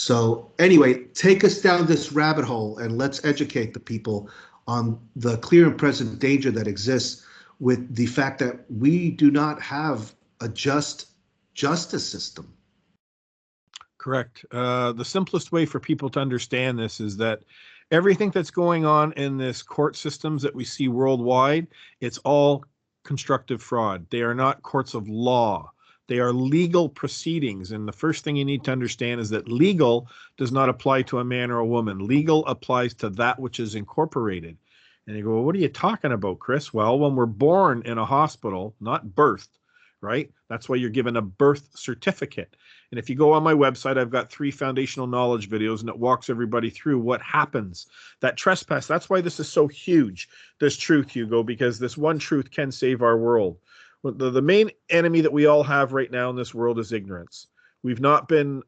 So anyway, take us down this rabbit hole and let's educate the people on the clear and present danger that exists with the fact that we do not have a just justice system. Correct. The simplest way for people to understand this is that everything that's going on in this court systems that we see worldwide, it's all constructive fraud. They are not courts of law. They are legal proceedings. And the first thing you need to understand is that legal does not apply to a man or a woman. Legal applies to that which is incorporated. And you go, well, what are you talking about, Chris? Well, when we're born in a hospital, not birthed, right? That's why you're given a birth certificate. And if you go on my website, I've got 3 foundational knowledge videos, and it walks everybody through what happens. That trespass, that's why this is so huge, this truth, Hugo, because this one truth can save our world. The main enemy that we all have right now in this world is ignorance. We've not been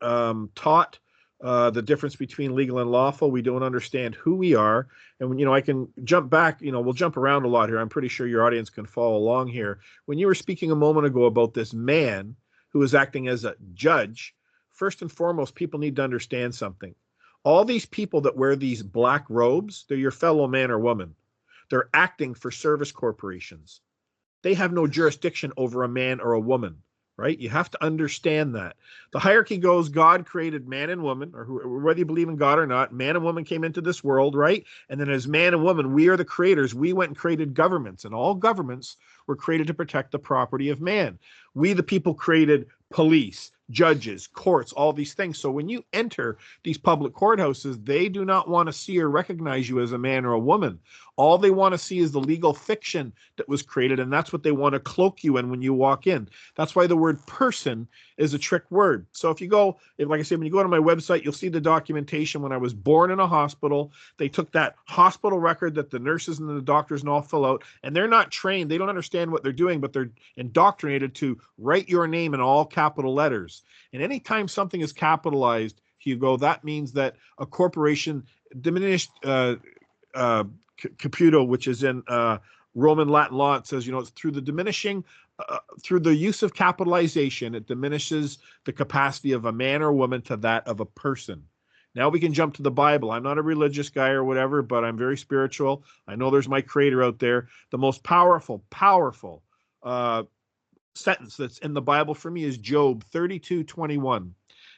taught the difference between legal and lawful. We don't understand who we are. And, I can jump back, we'll jump around a lot here. I'm pretty sure your audience can follow along here. When you were speaking a moment ago about this man who is acting as a judge, first and foremost, people need to understand something. All these people that wear these black robes, they're your fellow man or woman. They're acting for service corporations. They have no jurisdiction over a man or a woman, right? You have to understand that. The hierarchy goes, God created man and woman, or whether you believe in God or not, man and woman came into this world, right? And then as man and woman, we are the creators. We went and created governments, and all governments were created to protect the property of man. We, the people, created police, judges, courts, all these things. So when you enter these public courthouses, they do not want to see or recognize you as a man or a woman. All they want to see is the legal fiction that was created, and that's what they want to cloak you in when you walk in. That's why the word person is a trick word. So if you go, like I said, when you go to my website, you'll see the documentation. When I was born in a hospital, they took that hospital record that the nurses and the doctors and all fill out, and they're not trained. They don't understand what they're doing, but they're indoctrinated to write your name in all capital letters. And anytime something is capitalized, Hugo, that means that a corporation, diminished Caputo, which is in Roman Latin law, it says, it's through the diminishing, through the use of capitalization, it diminishes the capacity of a man or woman to that of a person. Now we can jump to the Bible. I'm not a religious guy or whatever, but I'm very spiritual. I know there's my creator out there. The most powerful sentence that's in the Bible for me is Job 32:21.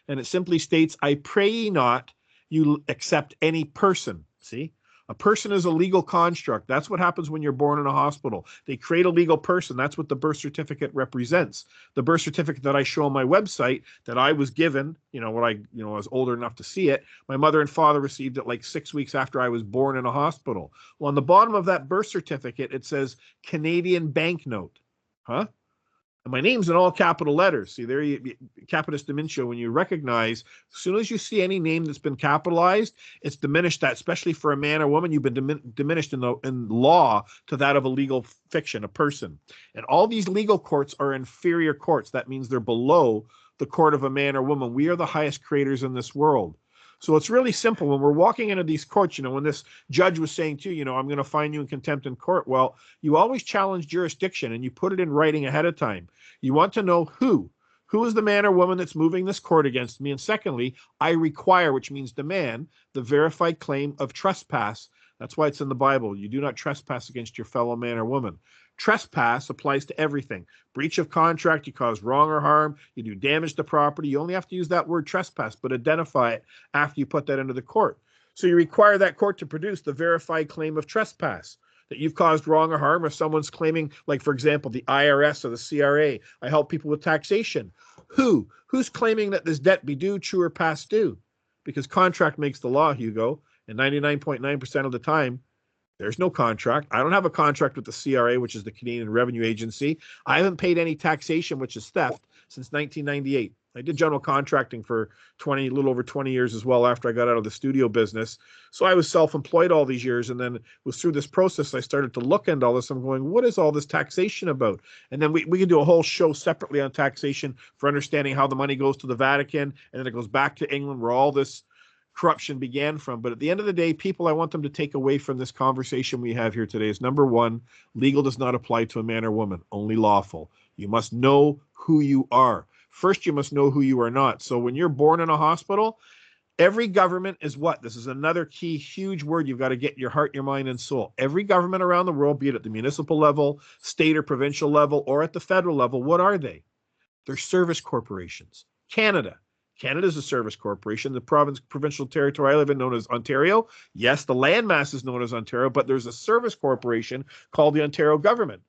And it simply states, I pray ye not, you accept any person. See? A person is a legal construct. That's what happens when you're born in a hospital. They create a legal person. That's what the birth certificate represents. The birth certificate that I show on my website that I was given, when I was older enough to see it, my mother and father received it like 6 weeks after I was born in a hospital. Well, on the bottom of that birth certificate, it says Canadian banknote. Huh? And my name's in all capital letters. See, there you, capitis diminutio, when you recognize, as soon as you see any name that's been capitalized, it's diminished that, especially for a man or woman, you've been diminished in law to that of a legal fiction, a person. And all these legal courts are inferior courts. That means they're below the court of a man or woman. We are the highest creators in this world. So it's really simple. When we're walking into these courts, when this judge was saying to you, I'm going to find you in contempt in court. Well, you always challenge jurisdiction and you put it in writing ahead of time. You want to know who is the man or woman that's moving this court against me. And secondly, I require, which means demand, the verified claim of trespass. That's why it's in the Bible. You do not trespass against your fellow man or woman. Trespass applies to everything. Breach of contract, you cause wrong or harm, you do damage to property. You only have to use that word trespass, but identify it after you put that into the court. So you require that court to produce the verified claim of trespass, that you've caused wrong or harm, or someone's claiming, like, for example, the IRS or the CRA. I help people with taxation. Who's claiming that this debt be due, true, or past due? Because contract makes the law, Hugo, and 99.9% of the time, there's no contract. I don't have a contract with the CRA, which is the Canadian Revenue Agency. I haven't paid any taxation, which is theft, since 1998. I did general contracting for a little over 20 years as well after I got out of the studio business. So I was self-employed all these years, and then it was through this process I started to look into all this. I'm going, what is all this taxation about? And then we can do a whole show separately on taxation for understanding how the money goes to the Vatican, and then it goes back to England where all this corruption began from. But at the end of the day, people, I want them to take away from this conversation we have here today is, number one, legal does not apply to a man or woman, only lawful. You must know who you are. First, you must know who you are not. So when you're born in a hospital, Every government is what? This is another key, huge word you've got to get in your heart, your mind, and soul. Every government around the world, be it at the municipal level, state or provincial level, or at the federal level, what are they? They're service corporations. Canada. Canada is a service corporation. The provincial territory I live in, known as Ontario. Yes, the landmass is known as Ontario, but there's a service corporation called the Ontario government.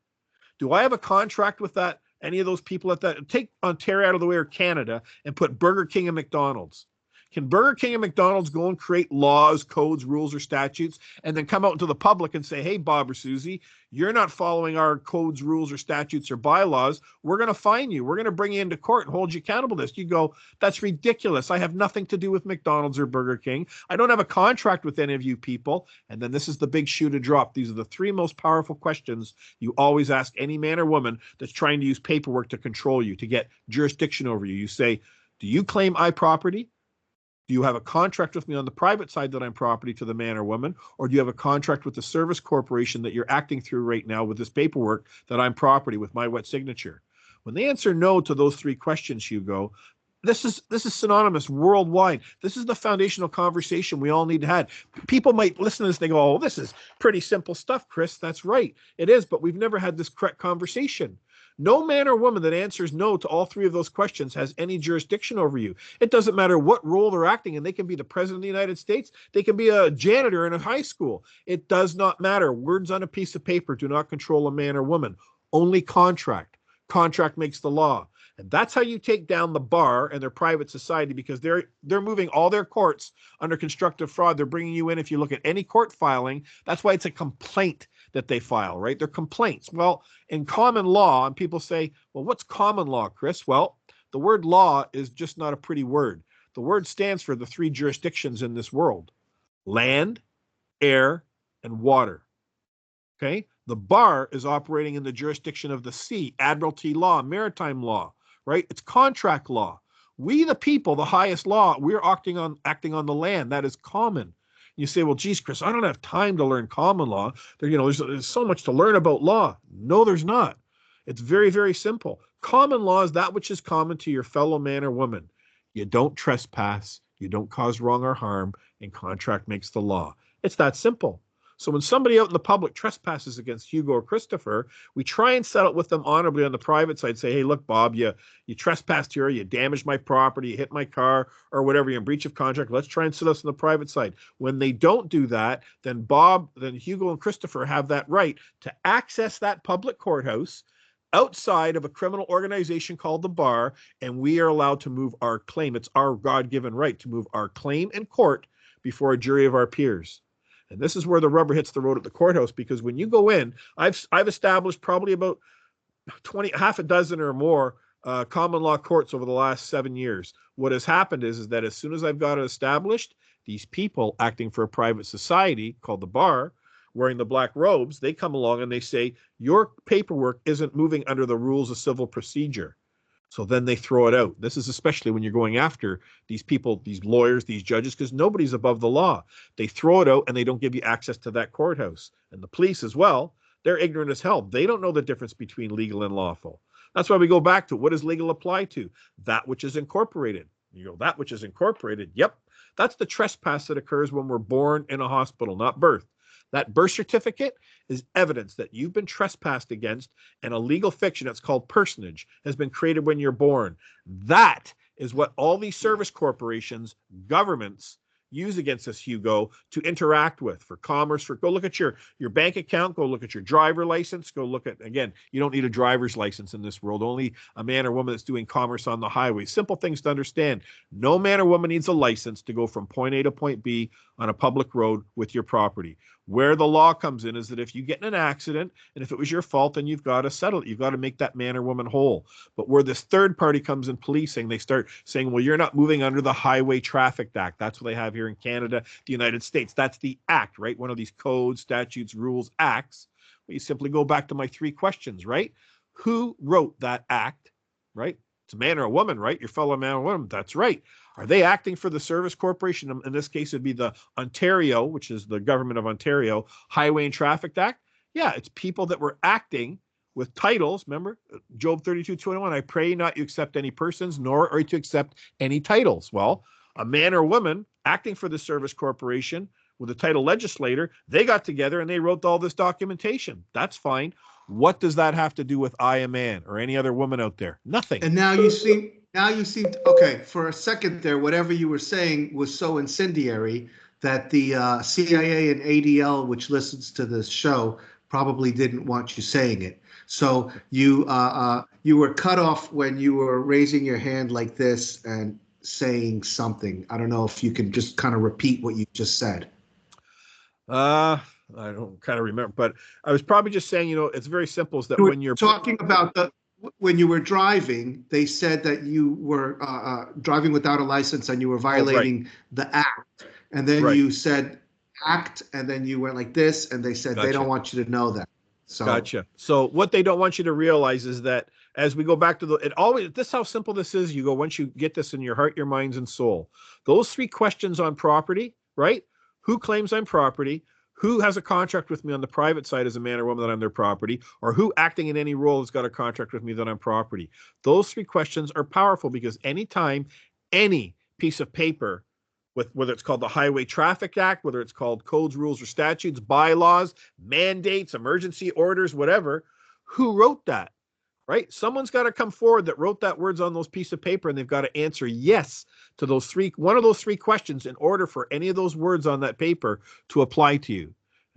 Do I have a contract with that? Any of those people at that? Take Ontario out of the way, or Canada, and put Burger King and McDonald's. Can Burger King and McDonald's go and create laws, codes, rules, or statutes, and then come out into the public and say, hey, Bob or Susie, you're not following our codes, rules, or statutes or bylaws. We're going to fine you. We're going to bring you into court and hold you accountable to this. You go, that's ridiculous. I have nothing to do with McDonald's or Burger King. I don't have a contract with any of you people. And then this is the big shoe to drop. These are the three most powerful questions you always ask any man or woman that's trying to use paperwork to control you, to get jurisdiction over you. You say, do you claim I property? Do you have a contract with me on the private side that I'm property to the man or woman? Or do you have a contract with the service corporation that you're acting through right now with this paperwork that I'm property with my wet signature? When they answer no to those three questions, Hugo, this is synonymous worldwide. This is the foundational conversation we all need to have. People might listen to this and they go, oh, this is pretty simple stuff, Chris. That's right. It is, but we've never had this correct conversation. No man or woman that answers no to all three of those questions has any jurisdiction over you. It doesn't matter what role they're acting in. They can be the president of the United States. They can be a janitor in a high school. It does not matter. Words on a piece of paper do not control a man or woman. Only contract. Contract makes the law. And that's how you take down the bar and their private society, because they're moving all their courts under constructive fraud. They're bringing you in. If you look at any court filing, that's why it's a complaint that they file, right? They're complaints. Well, in common law, and people say, well, what's common law, Chris? Well, the word law is just not a pretty word. The word stands for the three jurisdictions in this world: land, air, and water. Okay? The bar is operating in the jurisdiction of the sea, admiralty law, maritime law, right? It's contract law. We, the people, the highest law, we're acting on the land. That is common. You say, well, geez, Chris, I don't have time to learn common law. There's so much to learn about law. No, there's not. It's very, very simple. Common law is that which is common to your fellow man or woman. You don't trespass, you don't cause wrong or harm, and contract makes the law. It's that simple. So when somebody out in the public trespasses against Hugo or Christopher, we try and settle it with them honorably on the private side. Say, hey, look, Bob, you trespassed here, you damaged my property, you hit my car, or whatever, you're in breach of contract. Let's try and settle this on the private side. When they don't do that, then Hugo and Christopher have that right to access that public courthouse outside of a criminal organization called the bar, and we are allowed to move our claim. It's our God-given right to move our claim in court before a jury of our peers. And this is where the rubber hits the road at the courthouse, because when you go in, I've established probably about half a dozen or more common law courts over the last 7 years. What has happened is that as soon as I've got it established, these people acting for a private society called the bar, wearing the black robes, they come along and they say, your paperwork isn't moving under the rules of civil procedure. So then they throw it out. This is especially when you're going after these people, these lawyers, these judges, because nobody's above the law. They throw it out and they don't give you access to that courthouse. And the police as well, they're ignorant as hell. They don't know the difference between legal and lawful. That's why we go back to, what does legal apply to? That which is incorporated. You go, that which is incorporated. Yep. That's the trespass that occurs when we're born in a hospital, not birth. That birth certificate is evidence that you've been trespassed against, and a legal fiction that's called personage has been created when you're born. That is what all these service corporations, governments, use against us, Hugo, to interact with for commerce. Go look at your bank account, go look at your driver license, go look at, again, you don't need a driver's license in this world, only a man or woman that's doing commerce on the highway. Simple things to understand. No man or woman needs a license to go from point A to point B on a public road with your property. Where the law comes in is that if you get in an accident, and if it was your fault, then you've got to settle it. You've got to make that man or woman whole. But where this third party comes in policing, they start saying, well, you're not moving under the Highway Traffic Act. That's what they have here in Canada, the United States. That's the act, right? One of these codes, statutes, rules, acts. Well, you simply go back to my three questions, right? Who wrote that act, right? It's a man or a woman, right? Your fellow man or woman. That's right. Are they acting for the service corporation? In this case, it'd be the Ontario, which is the government of Ontario, Highway and Traffic Act. Yeah, it's people that were acting with titles. Remember, Job 32:21, I pray not you accept any persons, nor are you to accept any titles. Well, a man or woman acting for the service corporation with the title legislator. They got together and they wrote all this documentation. That's fine. What does that have to do with I, a man, or any other woman out there? Nothing. And now you seem okay. For a second there, whatever you were saying was so incendiary that the CIA and ADL, which listens to this show, probably didn't want you saying it. So you were cut off when you were raising your hand like this and saying something. I don't know if you can just kind of repeat what you just said. I don't kind of remember, but I was probably just saying, it's very simple. Is that You were when you're talking about when you were driving, they said that you were driving without a license and you were violating the act. And then you said act, and then you went like this, and they said they don't want you to know that. So Gotcha. So what they don't want you to realize is that as we go back to this is how simple this is. You go, once you get this in your heart, your minds, and soul, those 3 questions on property, right? Who claims I'm property? Who has a contract with me on the private side as a man or woman that I'm their property, or who acting in any role has got a contract with me that I'm property? Those 3 questions are powerful, because anytime any piece of paper, with whether it's called the Highway Traffic Act, whether it's called codes, rules, or statutes, bylaws, mandates, emergency orders, whatever, who wrote that? Right? Someone's got to come forward that wrote that words on those piece of paper, and they've got to answer yes to one of those 3 questions in order for any of those words on that paper to apply to you.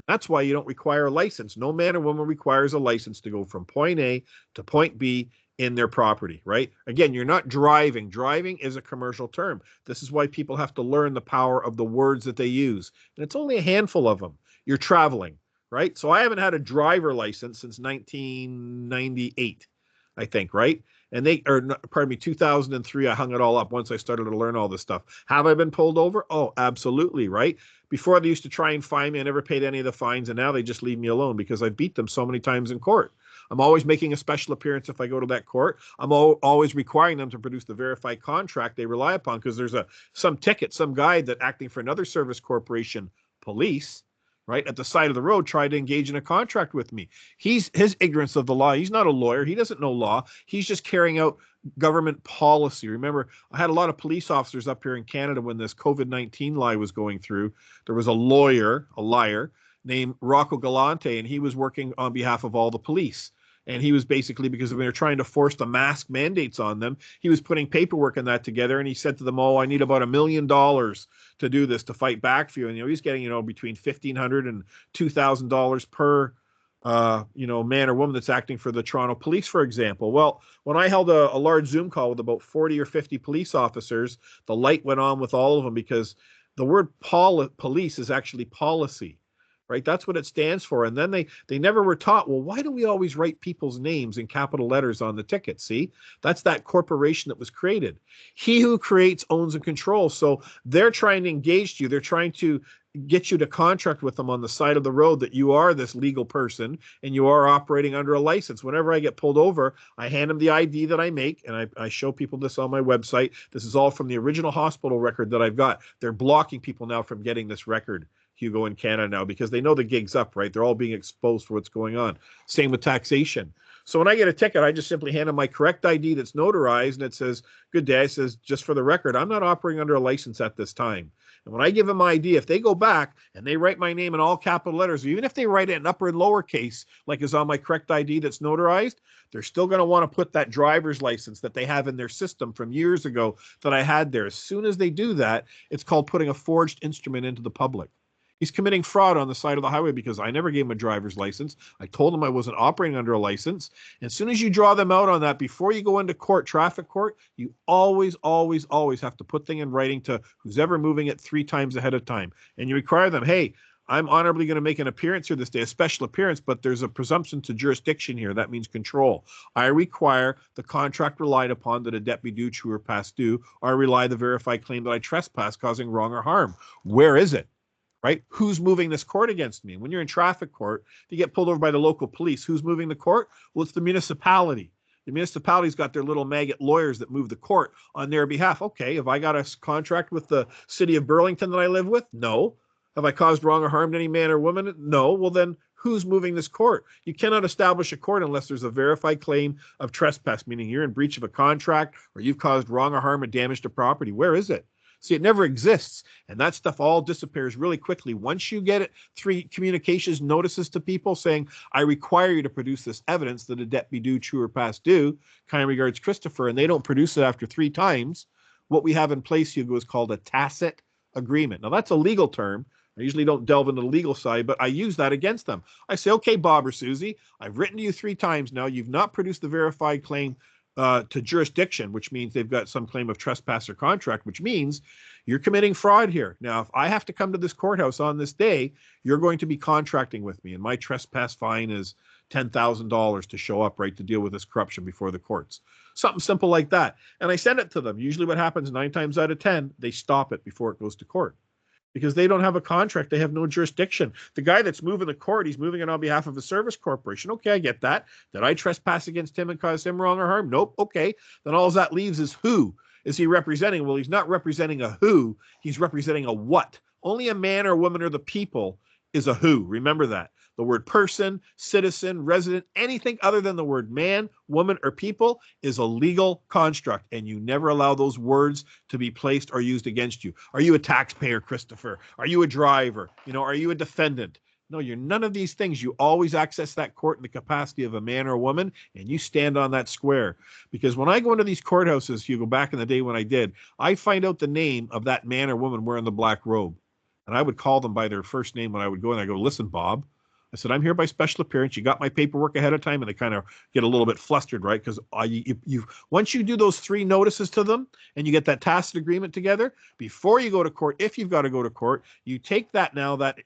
That's why you don't require a license. No man or woman requires a license to go from point A to point B in their property, right? Again, you're not driving. Driving is a commercial term. This is why people have to learn the power of the words that they use. And it's only a handful of them. You're traveling, right? So I haven't had a driver license since 1998. I think, right? And 2003, I hung it all up once I started to learn all this stuff. Have I been pulled over? Oh, absolutely, right? Before, they used to try and fine me. I never paid any of the fines, and now they just leave me alone because I beat them so many times in court. I'm always making a special appearance if I go to that court. I'm always requiring them to produce the verified contract they rely upon, because there's some ticket, some guy that acting for another service corporation, police, right, at the side of the road, tried to engage in a contract with me. His ignorance of the law. He's not a lawyer. He doesn't know law. He's just carrying out government policy. Remember, I had a lot of police officers up here in Canada when this COVID-19 lie was going through. There was a liar named Rocco Galante, and he was working on behalf of all the police. And he was basically, because they were trying to force the mask mandates on them, he was putting paperwork and that together. And he said to them, "Oh, I need about $1 million to do this, to fight back for you." And, he's getting, between $1,500 and $2,000 per, man or woman that's acting for the Toronto Police, for example. Well, when I held a large Zoom call with about 40 or 50 police officers, the light went on with all of them, because the word police is actually policy. Right? That's what it stands for. And then they never were taught, well, why do we always write people's names in capital letters on the ticket? See, that's that corporation that was created. He who creates owns and controls. So they're trying to engage you. They're trying to get you to contract with them on the side of the road that you are this legal person and you are operating under a license. Whenever I get pulled over, I hand them the ID that I make, and I show people this on my website. This is all from the original hospital record that I've got. They're blocking people now from getting this record, Hugo, in Canada now, because they know the gig's up, right? They're all being exposed for what's going on. Same with taxation. So when I get a ticket, I just simply hand them my correct ID that's notarized, and it says, "Good day." It says, "Just for the record, I'm not operating under a license at this time." And when I give them my ID, if they go back and they write my name in all capital letters, or even if they write it in upper and lowercase, like is on my correct ID that's notarized, they're still going to want to put that driver's license that they have in their system from years ago that I had there. As soon as they do that, it's called putting a forged instrument into the public. He's committing fraud on the side of the highway because I never gave him a driver's license. I told him I wasn't operating under a license. And as soon as you draw them out on that, before you go into court, traffic court, you always, always, always have to put things in writing to who's ever moving it 3 times ahead of time. And you require them, "Hey, I'm honorably going to make an appearance here this day, a special appearance, but there's a presumption to jurisdiction here. That means control. I require the contract relied upon that a debt be due, true, or past due, or I rely the verified claim that I trespass causing wrong or harm." Where is it? Right? Who's moving this court against me? When you're in traffic court, if you get pulled over by the local police, who's moving the court? Well, it's the municipality. The municipality's got their little maggot lawyers that move the court on their behalf. Okay, have I got a contract with the city of Burlington that I live with? No. Have I caused wrong or harmed any man or woman? No. Well, then who's moving this court? You cannot establish a court unless there's a verified claim of trespass, meaning you're in breach of a contract or you've caused wrong or harm or damage to property. Where is it? See, it never exists. And that stuff all disappears really quickly. Once you get it, 3 communications notices to people saying, I require you to produce this evidence that a debt be due, true, or past due, kind regards, Christopher, and they don't produce it after 3 times, what we have in place, Hugo, is called a tacit agreement. Now, that's a legal term. I usually don't delve into the legal side, but I use that against them. I say, okay, Bob or Susie, I've written to you 3 times now. You've not produced the verified claim to jurisdiction, which means they've got some claim of trespass or contract, which means you're committing fraud here. Now, if I have to come to this courthouse on this day, you're going to be contracting with me, and my trespass fine is $10,000 to show up, right, to deal with this corruption before the courts. Something simple like that. And I send it to them. Usually what happens 9 times out of 10, they stop it before it goes to court because they don't have a contract. They have no jurisdiction. The guy that's moving the court, he's moving it on behalf of a service corporation. Okay, I get that. Did I trespass against him and cause him wrong or harm? Nope. Okay. Then all that leaves is who is he representing? Well, he's not representing a who. He's representing a what. Only a man or woman or the people is a who. Remember that. The word person, citizen, resident, anything other than the word man, woman, or people is a legal construct, and you never allow those words to be placed or used against you. Are you a taxpayer, Christopher? Are you a driver? Are you a defendant? No, you're none of these things. You always access that court in the capacity of a man or a woman, and you stand on that square. Because when I go into these courthouses, Hugo, back in the day when I did, I find out the name of that man or woman wearing the black robe. And I would call them by their first name when I would go, and I go, listen, Bob. I said, I'm here by special appearance. You got my paperwork ahead of time, and they kind of get a little bit flustered, right? Because once you do those 3 notices to them and you get that tacit agreement together, before you go to court, if you've got to go to court, you take that now, that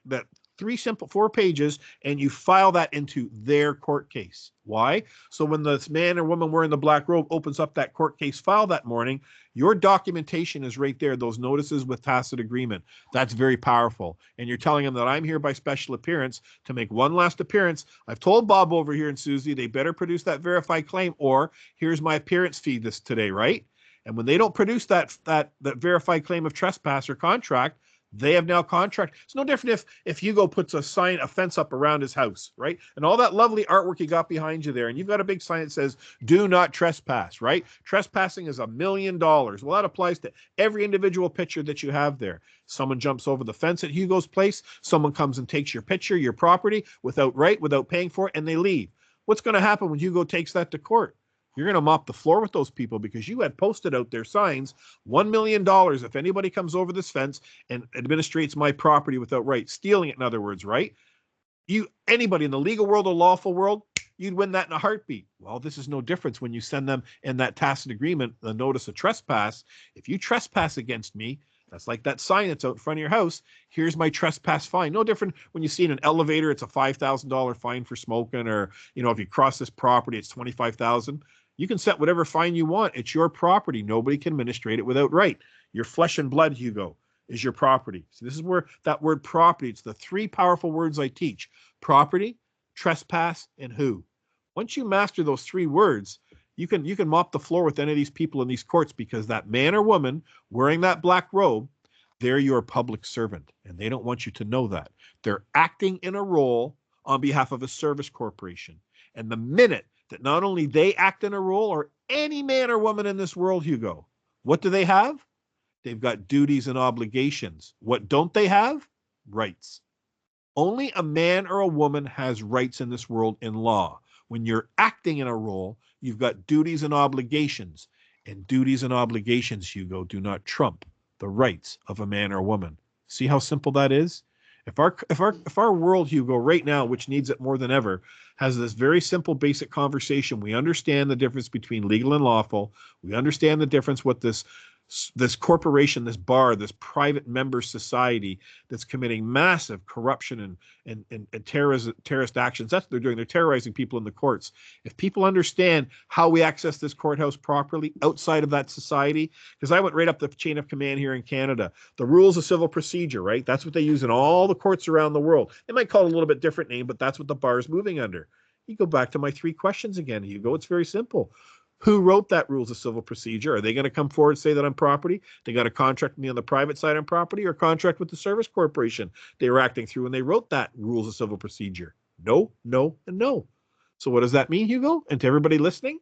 4 pages, and you file that into their court case. Why? So when the man or woman wearing the black robe opens up that court case file that morning, your documentation is right there, those notices with tacit agreement. That's very powerful. And you're telling them that I'm here by special appearance to make one last appearance. I've told Bob over here and Susie, they better produce that verified claim, or here's my appearance fee today, right? And when they don't produce that verified claim of trespass or contract, they have now contract. It's no different if Hugo puts a fence up around his house, right? And all that lovely artwork you got behind you there, and you've got a big sign that says, do not trespass, right? Trespassing is $1 million. Well, that applies to every individual picture that you have there. Someone jumps over the fence at Hugo's place. Someone comes and takes your picture, your property, without paying for it, and they leave. What's going to happen when Hugo takes that to court? You're going to mop the floor with those people because you had posted out their signs, $1 million if anybody comes over this fence and administrates my property without right, stealing it, in other words, right? Anybody in the legal world or lawful world, you'd win that in a heartbeat. Well, this is no difference when you send them in that tacit agreement, the notice of trespass. If you trespass against me, that's like that sign that's out in front of your house. Here's my trespass fine. No different when you see in an elevator, it's a $5,000 fine for smoking, or, if you cross this property, it's $25,000. You can set whatever fine you want. It's your property. Nobody can administrate it without right. Your flesh and blood, Hugo, is your property. So this is where that word property, it's the 3 powerful words I teach: property, trespass, and who. Once you master those 3 words, you can mop the floor with any of these people in these courts, because that man or woman wearing that black robe, they're your public servant, and they don't want you to know that. They're acting in a role on behalf of a service corporation. And the minute that not only they act in a role, or any man or woman in this world, Hugo, what do they have? They've got duties and obligations. What don't they have? Rights. Only a man or a woman has rights in this world in law. When you're acting in a role, you've got duties and obligations. And duties and obligations, Hugo, do not trump the rights of a man or woman. See how simple that is? If our world, Hugo, right now, which needs it more than ever, has this very simple, basic conversation, we understand the difference between legal and lawful. We understand the difference what this corporation, this bar, this private member society that's committing massive corruption and terrorist actions. That's what they're doing. They're terrorizing people in the courts. If people understand how we access this courthouse properly outside of that society, because I went right up the chain of command here in Canada, the rules of civil procedure, right? That's what they use in all the courts around the world. They might call it a little bit different name, but that's what the bar is moving under. You go back to my 3 questions again, Hugo. It's very simple. Who wrote that rules of civil procedure? Are they going to come forward and say that I'm property? They got a contract with me on the private side on property, or contract with the service corporation they were acting through when they wrote that rules of civil procedure? No, no, and no. So what does that mean, Hugo? And to everybody listening,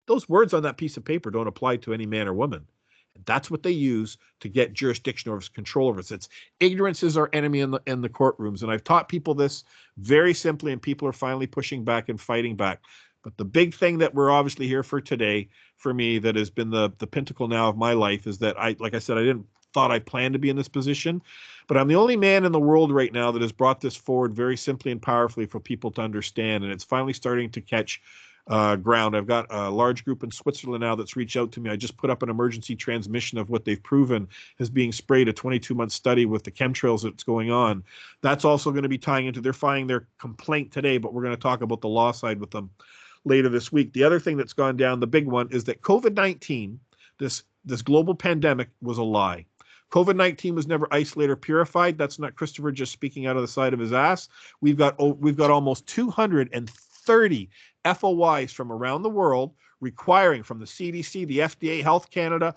those words on that piece of paper don't apply to any man or woman. That's what they use to get jurisdiction over us, control over us. It's ignorance is our enemy in the courtrooms. And I've taught people this very simply, and people are finally pushing back and fighting back. But the big thing that we're obviously here for today, for me, that has been the pinnacle now of my life, is that like I said, I didn't thought I planned to be in this position, but I'm the only man in the world right now that has brought this forward very simply and powerfully for people to understand. And it's finally starting to catch ground. I've got a large group in Switzerland now that's reached out to me. I just put up an emergency transmission of what they've proven is being sprayed, a 22-month study with the chemtrails that's going on. That's also going to be tying into, they're filing their complaint today, but we're going to talk about the law side with them later this week. The other thing that's gone down, the big one, is that COVID-19, this global pandemic, was a lie. COVID-19 was never isolated or purified. That's not Christopher just speaking out of the side of his ass. We've got almost 230 FOIs from around the world requiring from the CDC, the FDA, Health Canada,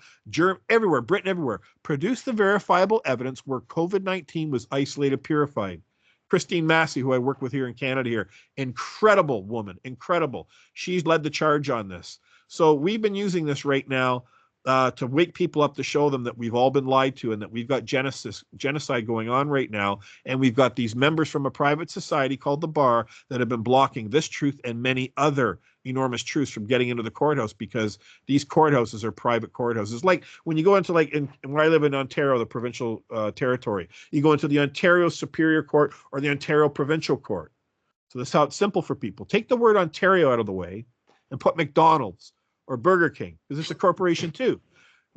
everywhere, Britain, everywhere, produce the verifiable evidence where COVID-19 was isolated, purified. Christine Massey, who I work with here in Canada here, incredible woman, incredible. She's led the charge on this. So we've been using this right now to wake people up, to show them that we've all been lied to and that we've got genocide going on right now. And we've got these members from a private society called the Bar that have been blocking this truth and many other enormous truths from getting into the courthouse, because these courthouses are private courthouses. Like when you go into, like in where I live in Ontario, the provincial territory, you go into the Ontario Superior Court or the Ontario Provincial Court. So this is how it's simple for people. Take the word Ontario out of the way and put McDonald's or Burger King, because it's a corporation too.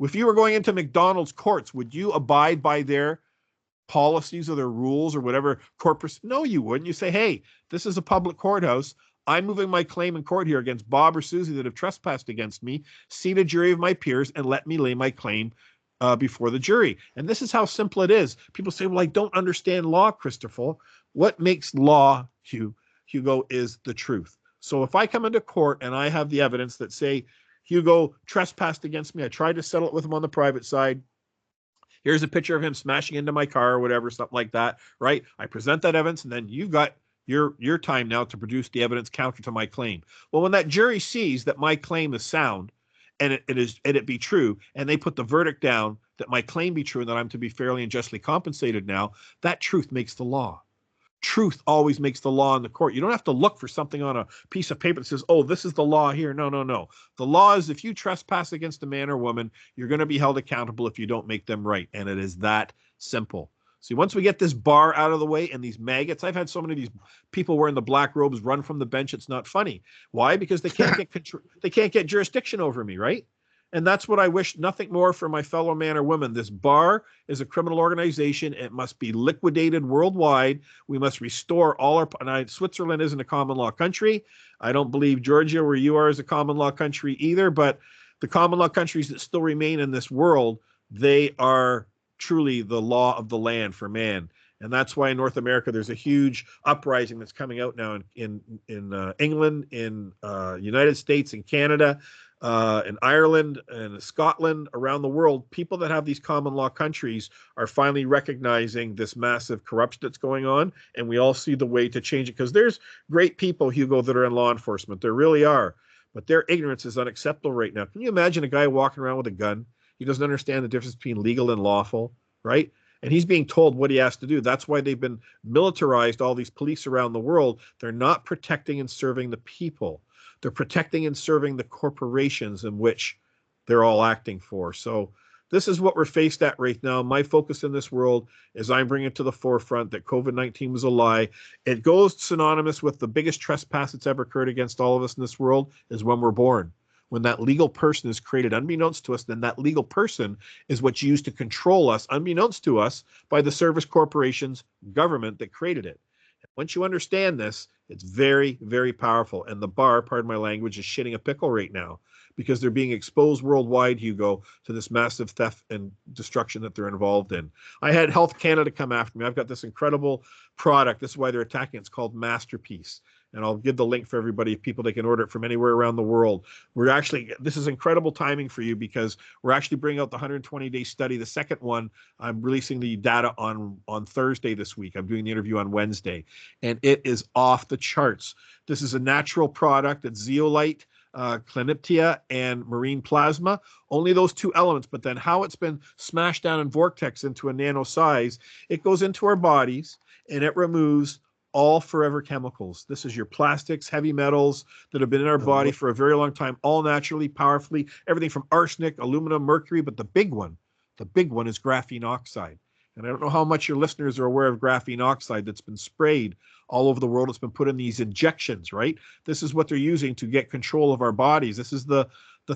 If you were going into McDonald's courts, would you abide by their policies or their rules or whatever corporate? No, you wouldn't. You say, hey, this is a public courthouse. I'm moving my claim in court here against Bob or Susie that have trespassed against me. Seat a jury of my peers and let me lay my claim before the jury. And this is how simple it is. People say, well, I don't understand law, Christopher. What makes law, Hugo, is the truth. So if I come into court and I have the evidence that say Hugo trespassed against me, I tried to settle it with him on the private side. Here's a picture of him smashing into my car or whatever, something like that, right? I present that evidence, and then you've got your time now to produce the evidence counter to my claim. Well, when that jury sees that my claim is sound and it be true, and they put the verdict down that my claim be true and that I'm to be fairly and justly compensated now, that truth makes the law. Truth always makes the law in the court. You don't have to look for something on a piece of paper that says, oh, this is the law here. No, no, no. The law is if you trespass against a man or woman, you're going to be held accountable if you don't make them right. And it is that simple. See, once we get this bar out of the way and these maggots, I've had so many of these people wearing the black robes run from the bench. It's not funny. Why? Because they can't get jurisdiction over me, right? And that's what I wish, nothing more for my fellow man or woman. This bar is a criminal organization. It must be liquidated worldwide. We must restore all our, Switzerland isn't a common law country. I don't believe Georgia, where you are, is a common law country either, but the common law countries that still remain in this world, they are truly the law of the land for man. And that's why in North America, there's a huge uprising that's coming out now in England, in United States, in Canada, in Ireland and Scotland, around the world. People that have these common law countries are finally recognizing this massive corruption that's going on, and we all see the way to change it, because there's great people, Hugo, that are in law enforcement. There really are, but their ignorance is unacceptable right now. Can you imagine a guy walking around with a gun? He doesn't understand the difference between legal and lawful, right? And he's being told what he has to do. That's why they've been militarized, all these police around the world. They're not protecting and serving the people. They're protecting and serving the corporations in which they're all acting for. So this is what we're faced at right now. My focus in this world is I'm bringing it to the forefront that COVID-19 was a lie. It goes synonymous with the biggest trespass that's ever occurred against all of us in this world is when we're born. When that legal person is created unbeknownst to us, then that legal person is what's used to control us, unbeknownst to us, by the service corporations, government that created it. Once you understand this, it's very, very powerful. And the bar, pardon my language, is shitting a pickle right now because they're being exposed worldwide, Hugo, to this massive theft and destruction that they're involved in. I had Health Canada come after me. I've got this incredible product. This is why they're attacking. It's called Masterpiece. And I'll give the link for everybody, if people, they can order it from anywhere around the world. This is incredible timing for you, because we're actually bringing out the 120-day study. The second one, I'm releasing the data on Thursday this week. I'm doing the interview on Wednesday, and it is off the charts. This is a natural product. It's zeolite. Cliniptia and marine plasma, only those two elements. But then how it's been smashed down in vortex into a nano size, it goes into our bodies and it removes all forever chemicals. This is your plastics, heavy metals that have been in our body for a very long time, all naturally, powerfully, everything from arsenic, aluminum, mercury, but the big one is graphene oxide. And I don't know how much your listeners are aware of graphene oxide that's been sprayed all over the world. It's been put in these injections, right? This is what they're using to get control of our bodies. This is the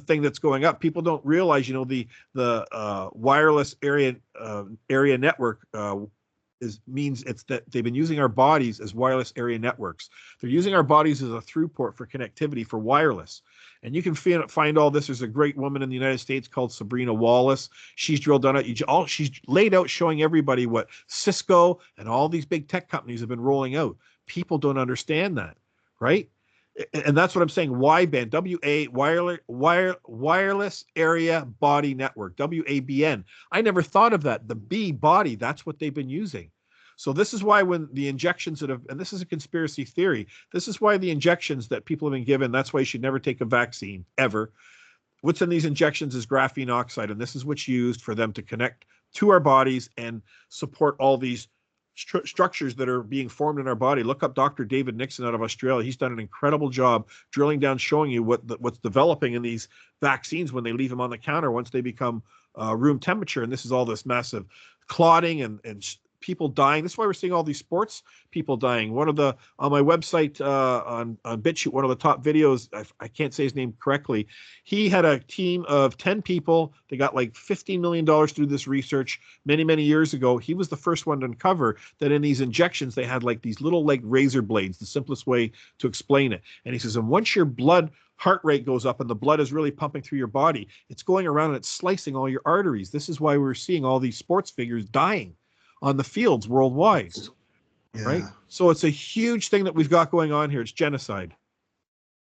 thing that's going up. People don't realize, the wireless area network means it's that they've been using our bodies as wireless area networks. They're using our bodies as a through port for connectivity for wireless. And you can find all this. There's a great woman in the United States called Sabrina Wallace. She's drilled down it. She's laid out showing everybody what Cisco and all these big tech companies have been rolling out. People don't understand that, right? And that's what I'm saying. Wideband, wireless area body network, WABN. I never thought of that. The B body, that's what they've been using. So this is why when the injections and this is a conspiracy theory, this is why the injections that people have been given, that's why you should never take a vaccine ever. What's in these injections is graphene oxide, and this is what's used for them to connect to our bodies and support all these structures that are being formed in our body. Look up Dr. David Nixon out of Australia. He's done an incredible job drilling down, showing you what's developing in these vaccines when they leave them on the counter once they become room temperature. And this is all this massive clotting and people dying. That's why we're seeing all these sports people dying. One of the, on my website, on BitChute, one of the top videos, I can't say his name correctly. He had a team of 10 people. They got like $15 million through this research many, many years ago. He was the first one to uncover that in these injections, they had like these little like razor blades, the simplest way to explain it. And he says, and once your heart rate goes up and the blood is really pumping through your body, it's going around and it's slicing all your arteries. This is why we're seeing all these sports figures dying on the fields worldwide, right? So it's a huge thing that we've got going on here. It's genocide.